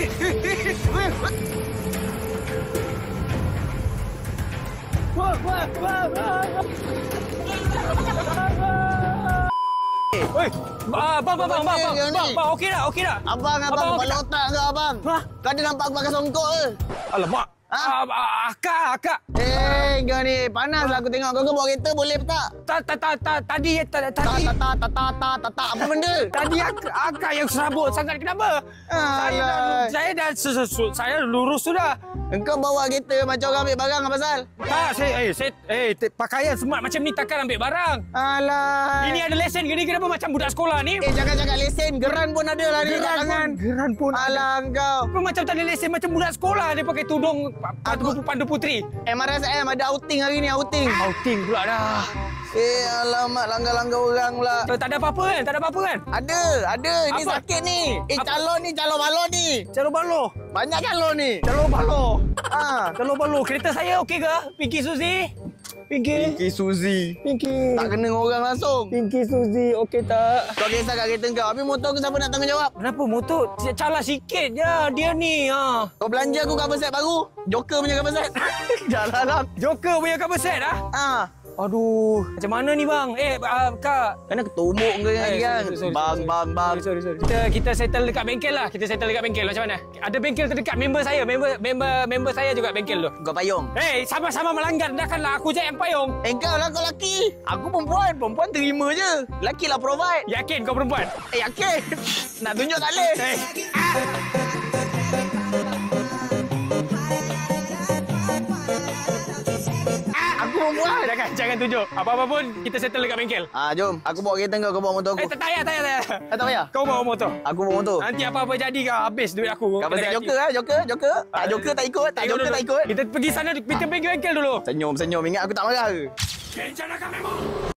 Oi, bang, okey dah. Abang kepala otak ke abang? Hah? Kau ada nampak aku pakai songkok ke? Alamak. Akak. Kau ni panas lah aku tengok. Kau bawa kereta boleh tak? Tadi. Apa benda? Tadi akak yang serabut sangat. Kenapa? Saya lurus sudah. Engkau bawa kereta macam orang ambil barang apa pasal? Tak, pakaian smart macam ni takkan ambil barang. Alah. Ini ada lesen ke ni? Kenapa macam budak sekolah ni? Jangan cakap lesen. Geran pun ada lah di tangan. Geran pun Alah engkau. Kenapa macam tak ada lesen macam budak sekolah dia pakai tudung pandu putri. MRSM ada outing hari ni, outing. Outing pula dah. Alamak, langgar-langgar orang pula. Tak ada apa-apa kan? Ada. Ini Apa? sakit ni. Calon balon ni. Calon balo. Banyak calon ni. Calon balo. Ha. Calon balo. Kereta saya okey ke? Pinky Suzy. Pinky Suzy. Pinky. Tak kena orang langsung. Pinky Suzy okey tak? Kau kisah kat kereta kau. Habis motor aku siapa nak tanggungjawab? Kenapa motor calar sikit je dia ni ha. Kau belanja aku cover set baru. Joker punya cover set. Jalan. Joker punya cover set ah. Ha. Aduh, macam mana ni bang? Kak. Kena ketumbuk kau kan. Sorry. Bang. Sorry. Kita settle dekat bengkel lah. Macam mana? Ada bengkel terdekat member saya. Member saya juga bengkel tu. Kau payung. Sama-sama melanggar. Takkanlah aku je yang payung. Kau lah, kau lelaki. Aku perempuan. Perempuan terima je. Lelaki lah provide. Yakin kau perempuan? Yakin. Nak tunjuk tak boleh. Aku perempuan. Jangan tunjuk. Apa-apa pun kita settle dekat bengkel. Jom. Aku bawa kereta kau bawa motor aku. Tak payah. Tak payah? Kau bawa motor. Aku bawa motor. Nanti apa-apa jadi kau habis duit aku. Kau pasal Joker lah, Joker. Joker tak ikut. Kita pergi sana, kita pergi bengkel dulu. Senyum. Ingat aku tak marah ke? Rencanakan memang.